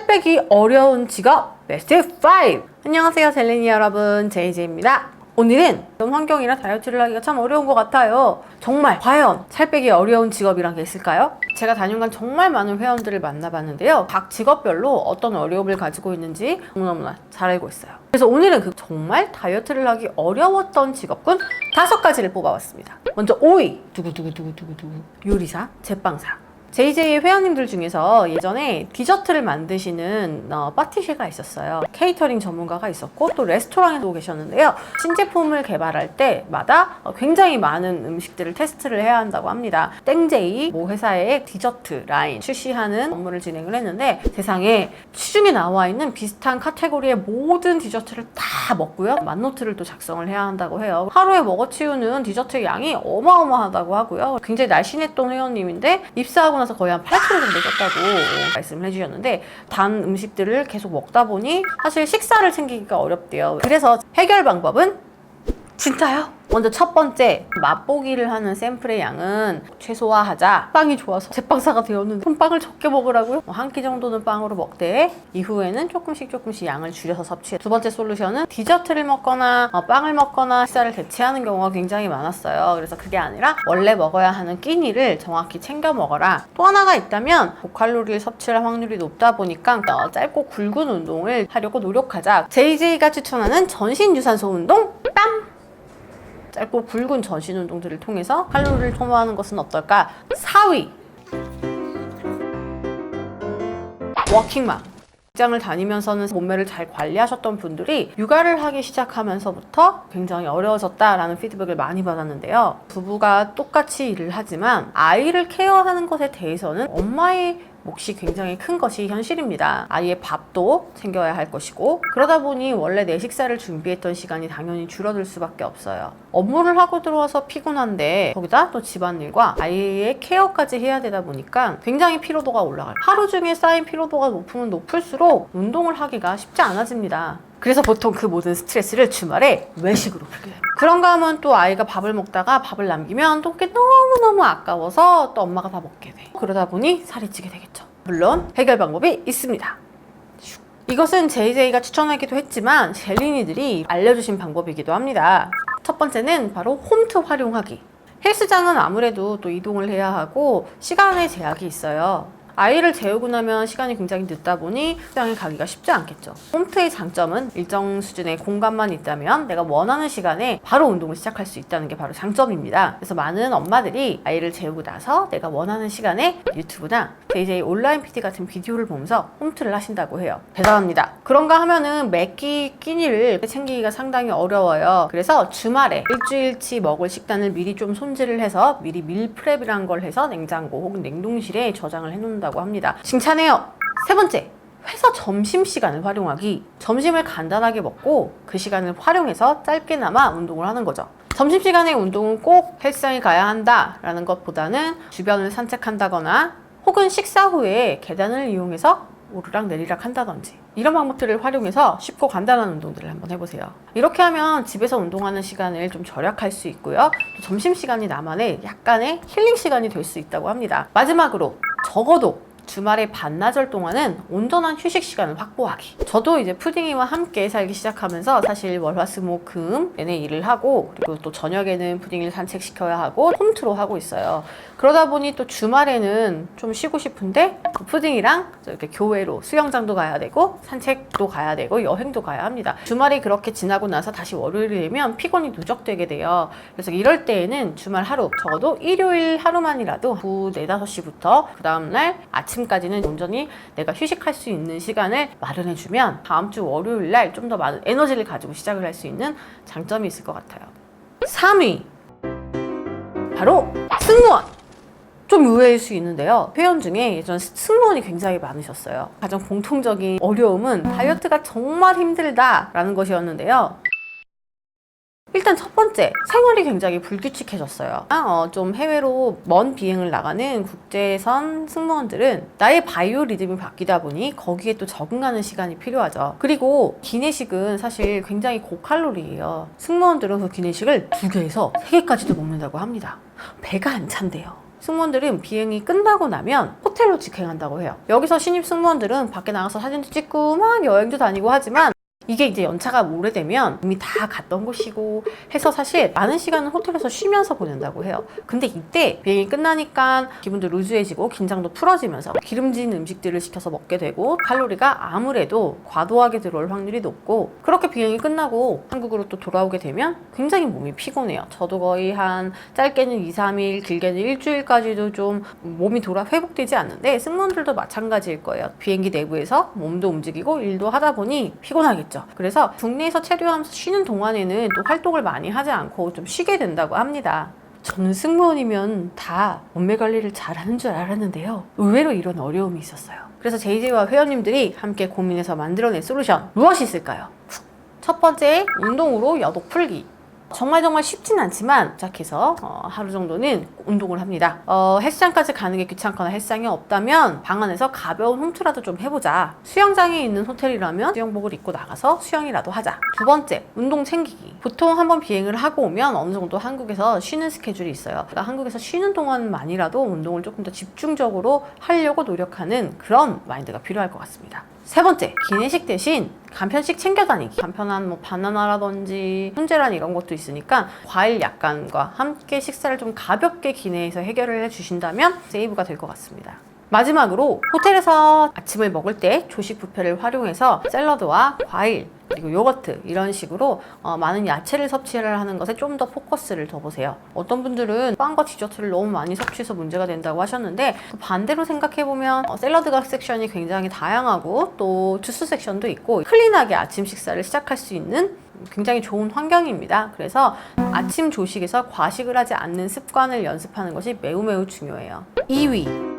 살 빼기 어려운 직업 베스트 5! 안녕하세요 젤리니 여러분, 제이제입니다. 오늘은 이런 환경이라 다이어트를 하기가 참 어려운 것 같아요. 정말 과연 살 빼기 어려운 직업이란 게 있을까요? 제가 다년간 정말 많은 회원들을 만나봤는데요, 각 직업별로 어떤 어려움을 가지고 있는지 너무너무나 잘 알고 있어요. 그래서 오늘은 그 정말 다이어트를 하기 어려웠던 직업군 5가지를 뽑아봤습니다. 먼저 5위 두구두구두구두구두구 요리사, 제빵사. JJ의 회원님들 중에서 예전에 디저트를 만드시는 파티셰가 있었어요. 케이터링 전문가가 있었고 또 레스토랑에도 계셨는데요, 신제품을 개발할 때마다 굉장히 많은 음식들을 테스트를 해야 한다고 합니다. 땡제이 모 회사의 디저트 라인 출시하는 업무를 진행을 했는데, 세상에 시중에 나와 있는 비슷한 카테고리의 모든 디저트를 다 먹고요, 만노트를 또 작성을 해야 한다고 해요. 하루에 먹어치우는 디저트 양이 어마어마하다고 하고요. 굉장히 날씬했던 회원님인데 입사하고 나서 거의 한 8kg 정도 쪘다고 말씀을 해주셨는데, 단 음식들을 계속 먹다 보니 사실 식사를 챙기기가 어렵대요. 그래서 해결 방법은 진짜요? 먼저 첫 번째, 맛보기를 하는 샘플의 양은 최소화하자. 빵이 좋아서 제빵사가 되었는데 그럼 빵을 적게 먹으라고요? 한 끼 정도는 빵으로 먹되 이후에는 조금씩 양을 줄여서 섭취해. 두 번째 솔루션은 디저트를 먹거나 빵을 먹거나 식사를 대체하는 경우가 굉장히 많았어요. 그래서 그게 아니라 원래 먹어야 하는 끼니를 정확히 챙겨 먹어라. 또 하나가 있다면 고칼로리를 섭취할 확률이 높다 보니까 짧고 굵은 운동을 하려고 노력하자. JJ가 추천하는 전신유산소 운동 땀! 짧고 굵은 전신 운동들을 통해서 칼로리를 소모하는 것은 어떨까? 4위 워킹맘. 직장을 다니면서는 몸매를 잘 관리하셨던 분들이 육아를 하기 시작하면서부터 굉장히 어려워졌다라는 피드백을 많이 받았는데요, 부부가 똑같이 일을 하지만 아이를 케어하는 것에 대해서는 엄마의 몫이 굉장히 큰 것이 현실입니다. 아이의 밥도 챙겨야 할 것이고, 그러다 보니 원래 내 식사를 준비했던 시간이 당연히 줄어들 수밖에 없어요. 업무를 하고 들어와서 피곤한데 거기다 또 집안일과 아이의 케어까지 해야 되다 보니까 굉장히 피로도가 올라가요. 하루 중에 쌓인 피로도가 높으면 높을수록 운동을 하기가 쉽지 않아집니다. 그래서 보통 그 모든 스트레스를 주말에 외식으로 풀게 돼요. 그런가 하면 또 아이가 밥을 먹다가 밥을 남기면 또 그게 너무너무 아까워서 또 엄마가 다 먹게 돼. 그러다 보니 살이 찌게 되겠죠. 물론 해결 방법이 있습니다. 이것은 JJ가 추천하기도 했지만 젤리니들이 알려주신 방법이기도 합니다. 첫 번째는 바로 홈트 활용하기. 헬스장은 아무래도 또 이동을 해야 하고 시간의 제약이 있어요. 아이를 재우고 나면 시간이 굉장히 늦다 보니 헬스장에 가기가 쉽지 않겠죠. 홈트의 장점은 일정 수준의 공간만 있다면 내가 원하는 시간에 바로 운동을 시작할 수 있다는 게 바로 장점입니다. 그래서 많은 엄마들이 아이를 재우고 나서 내가 원하는 시간에 유튜브나 JJ 온라인 PT 같은 비디오를 보면서 홈트를 하신다고 해요. 대단합니다. 그런가 하면은 매끼 끼니를 챙기기가 상당히 어려워요. 그래서 주말에 일주일치 먹을 식단을 미리 좀 손질을 해서 미리 밀프렙이라는 걸 해서 냉장고 혹은 냉동실에 저장을 해놓는다고 합니다. 칭찬해요. 세 번째, 회사 점심시간을 활용하기. 점심을 간단하게 먹고 그 시간을 활용해서 짧게나마 운동을 하는 거죠. 점심시간에 운동은 꼭 헬스장에 가야 한다라는 것보다는 주변을 산책한다거나 혹은 식사 후에 계단을 이용해서 오르락 내리락 한다든지 이런 방법들을 활용해서 쉽고 간단한 운동들을 한번 해보세요. 이렇게 하면 집에서 운동하는 시간을 좀 절약할 수 있고요, 또 점심시간이 나만의 약간의 힐링 시간이 될 수 있다고 합니다. 마지막으로 적어도 주말의 반나절 동안은 온전한 휴식 시간을 확보하기. 저도 이제 푸딩이와 함께 살기 시작하면서 사실 월화수목금 내내 일을 하고, 그리고 또 저녁에는 푸딩이를 산책시켜야 하고 홈트로 하고 있어요. 그러다 보니 또 주말에는 좀 쉬고 싶은데 푸딩이랑 이렇게 교회로 수영장도 가야 되고 산책도 가야 되고 여행도 가야 합니다. 주말이 그렇게 지나고 나서 다시 월요일이 되면 피곤이 누적되게 돼요. 그래서 이럴 때에는 주말 하루, 적어도 일요일 하루만이라도 오후 4, 5시부터 그 다음날 아침까지는 온전히 내가 휴식할 수 있는 시간을 마련해주면 다음 주 월요일 날 좀 더 많은 에너지를 가지고 시작을 할 수 있는 장점이 있을 것 같아요. 3위 바로 승무원. 좀 의외일 수 있는데요, 회원 중에 예전 승무원이 굉장히 많으셨어요. 가장 공통적인 어려움은 다이어트가 정말 힘들다라는 것이었는데요, 일단 첫 번째, 생활이 굉장히 불규칙해졌어요. 좀 해외로 먼 비행을 나가는 국제선 승무원들은 나의 바이오 리듬이 바뀌다 보니 거기에 또 적응하는 시간이 필요하죠. 그리고 기내식은 사실 굉장히 고칼로리예요. 승무원들은 그 기내식을 2개에서 3개까지도 먹는다고 합니다. 배가 안 찬대요. 승무원들은 비행이 끝나고 나면 호텔로 직행한다고 해요. 여기서 신입 승무원들은 밖에 나가서 사진도 찍고 막 여행도 다니고 하지만 이게 이제 연차가 오래되면 이미 다 갔던 곳이고 해서 사실 많은 시간을 호텔에서 쉬면서 보낸다고 해요. 근데 이때 비행이 끝나니까 기분도 루즈해지고 긴장도 풀어지면서 기름진 음식들을 시켜서 먹게 되고 칼로리가 아무래도 과도하게 들어올 확률이 높고, 그렇게 비행이 끝나고 한국으로 또 돌아오게 되면 굉장히 몸이 피곤해요. 저도 거의 한 짧게는 2, 3일, 길게는 일주일까지도 좀 몸이 회복되지 않는데 승무원들도 마찬가지일 거예요. 비행기 내부에서 몸도 움직이고 일도 하다 보니 피곤하겠죠. 그래서 국내에서 체류하면서 쉬는 동안에는 또 활동을 많이 하지 않고 좀 쉬게 된다고 합니다. 저는 승무원이면 다 몸매 관리를 잘하는 줄 알았는데요. 의외로 이런 어려움이 있었어요. 그래서 JJ와 회원님들이 함께 고민해서 만들어낸 솔루션, 무엇이 있을까요? 첫 번째, 운동으로 여독 풀기. 정말 쉽진 않지만 시작해서 하루 정도는 운동을 합니다. 헬스장까지 가는 게 귀찮거나 헬스장이 없다면 방 안에서 가벼운 홈트라도 좀 해보자. 수영장에 있는 호텔이라면 수영복을 입고 나가서 수영이라도 하자. 두 번째, 운동 챙기기. 보통 한번 비행을 하고 오면 어느 정도 한국에서 쉬는 스케줄이 있어요. 그러니까 한국에서 쉬는 동안만이라도 운동을 조금 더 집중적으로 하려고 노력하는 그런 마인드가 필요할 것 같습니다. 세 번째, 기내식 대신 간편식 챙겨 다니기. 간편한 뭐 바나나라든지 훈제란 이런 것도 있으니까 과일 약간과 함께 식사를 좀 가볍게 기내에서 해결을 해주신다면 세이브가 될 것 같습니다. 마지막으로 호텔에서 아침을 먹을 때 조식 뷔페를 활용해서 샐러드와 과일 그리고 요거트 이런 식으로 많은 야채를 섭취를 하는 것에 좀 더 포커스를 둬보세요. 어떤 분들은 빵과 디저트를 너무 많이 섭취해서 문제가 된다고 하셨는데, 반대로 생각해보면 샐러드가 섹션이 굉장히 다양하고 또 주스 섹션도 있고 클린하게 아침 식사를 시작할 수 있는 굉장히 좋은 환경입니다. 그래서 아침 조식에서 과식을 하지 않는 습관을 연습하는 것이 매우 중요해요. 2위,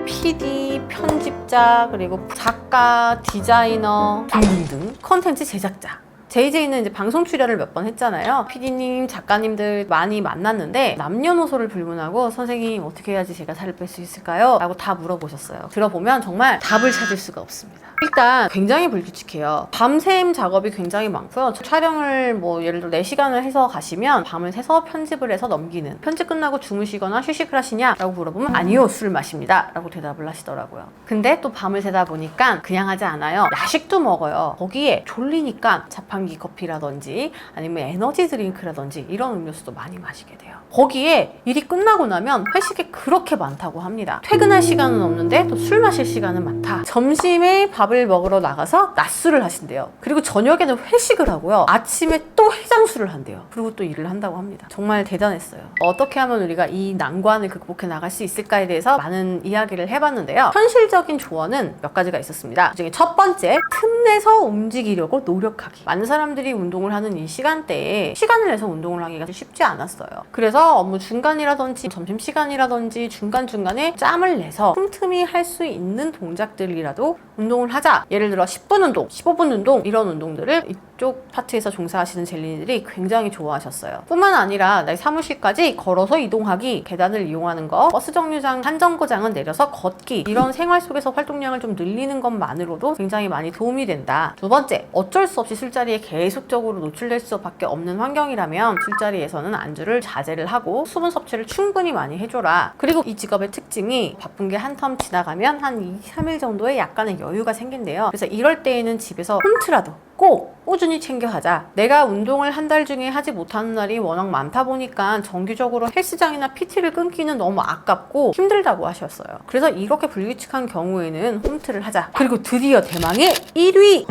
PD, 편집자, 그리고 작가, 디자이너 등등등 컨텐츠 제작자. JJ는 이제 방송 출연을 몇 번 했잖아요. PD님, 작가님들 많이 만났는데 남녀노소를 불문하고 선생님 어떻게 해야지 제가 살을 뺄 수 있을까요? 라고 다 물어보셨어요. 들어보면 정말 답을 찾을 수가 없습니다. 일단 굉장히 불규칙해요. 밤샘 작업이 굉장히 많고요. 촬영을 뭐 예를 들어 4시간을 해서 가시면 밤을 새서 편집을 해서 넘기는, 편집 끝나고 주무시거나 휴식을 하시냐? 라고 물어보면 아니요, 술을 마십니다 라고 대답을 하시더라고요. 근데 또 밤을 새다 보니까 그냥 하지 않아요. 야식도 먹어요. 거기에 졸리니까 자판기 커피라든지 아니면 에너지 드링크라든지 이런 음료수도 많이 마시게 돼요. 거기에 일이 끝나고 나면 회식이 그렇게 많다고 합니다. 퇴근할 시간은 없는데 또 술 마실 시간은 많다. 점심에 밥을 먹으러 나가서 낮술을 하신대요. 그리고 저녁에는 회식을 하고요. 아침에 또 해장술을 한대요. 그리고 또 일을 한다고 합니다. 정말 대단했어요. 어떻게 하면 우리가 이 난관을 극복해 나갈 수 있을까에 대해서 많은 이야기를 해봤는데요. 현실적인 조언은 몇 가지가 있었습니다. 그중에 첫 번째, 틈내서 움직이려고 노력하기. 많은 사람들이 운동을 하는 이 시간대에 시간을 내서 운동을 하기가 쉽지 않았어요. 그래서 업무 중간이라든지 점심시간이라든지 중간중간에 짬을 내서 틈틈이 할 수 있는 동작들이라도 운동을 하자. 예를 들어 10분 운동, 15분 운동 이런 운동들을 이쪽 파트에서 종사하시는 젤리들이 굉장히 좋아하셨어요. 뿐만 아니라 내 사무실까지 걸어서 이동하기, 계단을 이용하는 거, 버스 정류장 한 정거장은 내려서 걷기, 이런 생활 속에서 활동량을 좀 늘리는 것만으로도 굉장히 많이 도움이 된다. 두 번째, 어쩔 수 없이 술자리에 계속적으로 노출될 수밖에 없는 환경이라면 술자리에서는 안주를 자제를 하고 수분 섭취를 충분히 많이 해줘라. 그리고 이 직업의 특징이 바쁜 게 한 텀 지나가면 한 2, 3일 정도의 약간의 여유가 생긴대요. 그래서 이럴 때에는 집에서 홈트라도 꼭 꾸준히 챙겨 하자. 내가 운동을 한 달 중에 하지 못하는 날이 워낙 많다 보니까 정기적으로 헬스장이나 PT를 끊기는 너무 아깝고 힘들다고 하셨어요. 그래서 이렇게 불규칙한 경우에는 홈트를 하자. 그리고 드디어 대망의 1위!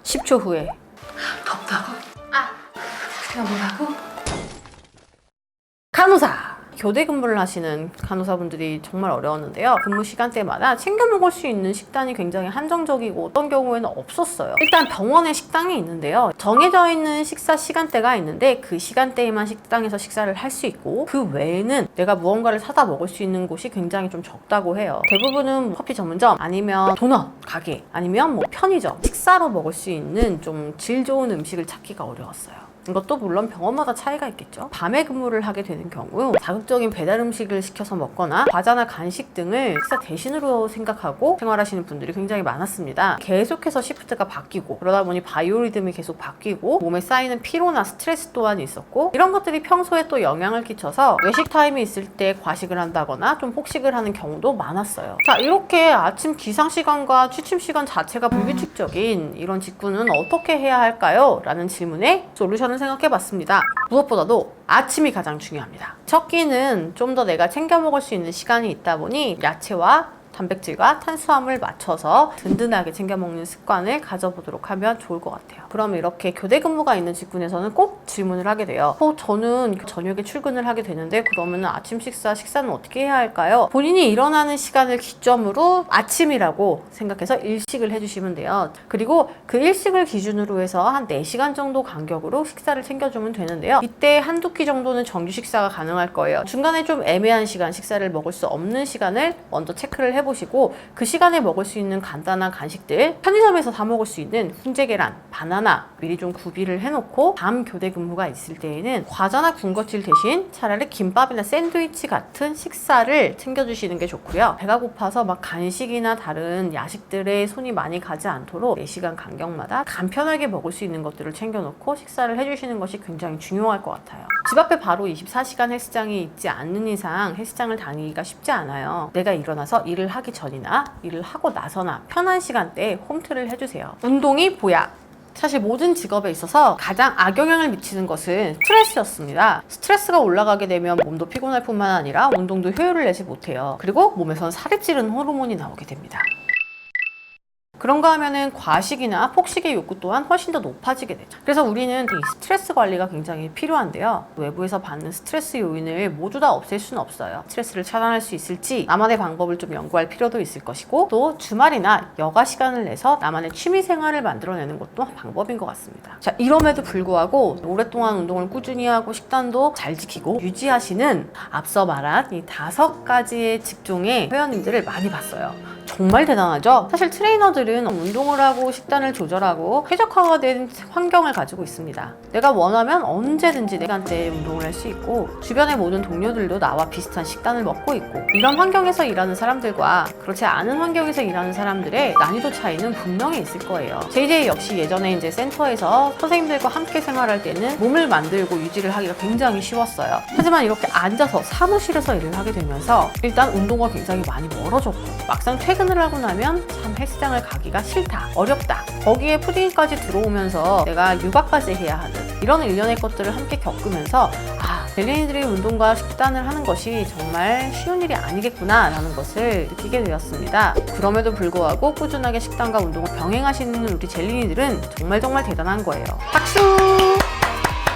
10초 후에 덥다고? 내가 뭐라고? 간호사! 교대 근무를 하시는 간호사분들이 정말 어려웠는데요. 근무 시간대마다 챙겨 먹을 수 있는 식단이 굉장히 한정적이고 어떤 경우에는 없었어요. 일단 병원에 식당이 있는데요. 정해져 있는 식사 시간대가 있는데 그 시간대에만 식당에서 식사를 할 수 있고 그 외에는 내가 무언가를 사다 먹을 수 있는 곳이 굉장히 좀 적다고 해요. 대부분은 커피 전문점 아니면 도넛 가게 아니면 뭐 편의점, 식사로 먹을 수 있는 좀 질 좋은 음식을 찾기가 어려웠어요. 이것도 물론 병원마다 차이가 있겠죠. 밤에 근무를 하게 되는 경우 자극적인 배달 음식을 시켜서 먹거나 과자나 간식 등을 식사 대신으로 생각하고 생활하시는 분들이 굉장히 많았습니다. 계속해서 시프트가 바뀌고 그러다 보니 바이오리듬이 계속 바뀌고 몸에 쌓이는 피로나 스트레스 또한 있었고 이런 것들이 평소에 또 영향을 끼쳐서 외식 타임이 있을 때 과식을 한다거나 좀 폭식을 하는 경우도 많았어요. 자, 이렇게 아침 기상 시간과 취침 시간 자체가 불규칙적인 이런 직군은 어떻게 해야 할까요? 라는 질문에 솔루션을 생각해 봤습니다. 무엇보다도 아침이 가장 중요합니다. 첫 끼는 좀 더 내가 챙겨 먹을 수 있는 시간이 있다 보니 야채와 단백질과 탄수화물 맞춰서 든든하게 챙겨 먹는 습관을 가져보도록 하면 좋을 것 같아요. 그럼 이렇게 교대 근무가 있는 직군에서는 꼭 질문을 하게 돼요. 저는 저녁에 출근을 하게 되는데 그러면 아침 식사는 어떻게 해야 할까요? 본인이 일어나는 시간을 기점으로 아침이라고 생각해서 일식을 해주시면 돼요. 그리고 그 일식을 기준으로 해서 한 4시간 정도 간격으로 식사를 챙겨주면 되는데요. 이때 한두 끼 정도는 정규 식사가 가능할 거예요. 중간에 좀 애매한 시간, 식사를 먹을 수 없는 시간을 먼저 체크를 해보시고 그 시간에 먹을 수 있는 간단한 간식들, 편의점에서 사 먹을 수 있는 훈제 계란, 바나나 미리 좀 구비를 해놓고 밤 교대 근무가 있을 때에는 과자나 군것질 대신 차라리 김밥이나 샌드위치 같은 식사를 챙겨주시는 게 좋고요. 배가 고파서 막 간식이나 다른 야식들에 손이 많이 가지 않도록 4시간 간격마다 간편하게 먹을 수 있는 것들을 챙겨놓고 식사를 해주시는 것이 굉장히 중요할 것 같아요. 집 앞에 바로 24시간 헬스장이 있지 않는 이상 헬스장을 다니기가 쉽지 않아요. 내가 일어나서 일을 하기 전이나 일을 하고 나서나 편한 시간대에 홈트를 해주세요. 운동이 보약. 사실 모든 직업에 있어서 가장 악영향을 미치는 것은 스트레스였습니다. 스트레스가 올라가게 되면 몸도 피곤할 뿐만 아니라 운동도 효율을 내지 못해요. 그리고 몸에선 살이 찌르는 호르몬이 나오게 됩니다. 그런가 하면은 과식이나 폭식의 욕구 또한 훨씬 더 높아지게 되죠. 그래서 우리는 이 스트레스 관리가 굉장히 필요한데요. 외부에서 받는 스트레스 요인을 모두 다 없앨 수는 없어요. 스트레스를 차단할 수 있을지 나만의 방법을 좀 연구할 필요도 있을 것이고 또 주말이나 여가 시간을 내서 나만의 취미 생활을 만들어내는 것도 방법인 것 같습니다. 자, 이럼에도 불구하고 오랫동안 운동을 꾸준히 하고 식단도 잘 지키고 유지하시는 앞서 말한 이 5가지의 직종의 회원님들을 많이 봤어요. 정말 대단하죠? 사실 트레이너들은 운동을 하고 식단을 조절하고 쾌적화가 된 환경을 가지고 있습니다. 내가 원하면 언제든지 내 시간대에 운동을 할 수 있고 주변의 모든 동료들도 나와 비슷한 식단을 먹고 있고 이런 환경에서 일하는 사람들과 그렇지 않은 환경에서 일하는 사람들의 난이도 차이는 분명히 있을 거예요. JJ 역시 예전에 이제 센터에서 선생님들과 함께 생활할 때는 몸을 만들고 유지를 하기가 굉장히 쉬웠어요. 하지만 이렇게 앉아서 사무실에서 일을 하게 되면서 일단 운동과 굉장히 많이 멀어졌고 막상 퇴근을 하고 나면 참 헬스장을 가기가 싫다, 어렵다. 거기에 푸딩까지 들어오면서 내가 육아까지 해야 하는 이런 일련의 것들을 함께 겪으면서 젤린이들이 운동과 식단을 하는 것이 정말 쉬운 일이 아니겠구나 라는 것을 느끼게 되었습니다. 그럼에도 불구하고 꾸준하게 식단과 운동을 병행하시는 우리 젤린이들은 정말 대단한 거예요. 박수!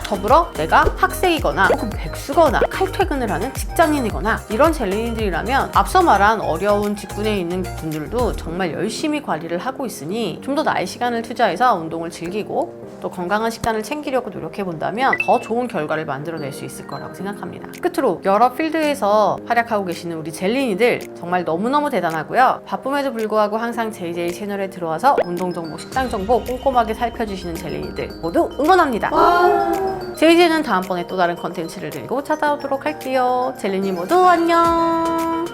더불어 내가 학생이거나 혹은 백수거나 칼퇴근을 하는 직장인이거나 이런 젤린이들이라면 앞서 말한 어려운 직군에 있는 분들도 정말 열심히 관리를 하고 있으니 좀 더 나의 시간을 투자해서 운동을 즐기고 또 건강한 식단을 챙기려고 노력해 본다면 더 좋은 결과를 만들어낼 수 있을 거라고 생각합니다. 끝으로 여러 필드에서 활약하고 계시는 우리 젤린이들 정말 너무너무 대단하고요. 바쁨에도 불구하고 항상 JJ 채널에 들어와서 운동 정보, 식단 정보 꼼꼼하게 살펴주시는 젤린이들 모두 응원합니다. JJ는 다음번에 또 다른 컨텐츠를 들고 찾아오도록 할게요. 젤린이 모두 안녕.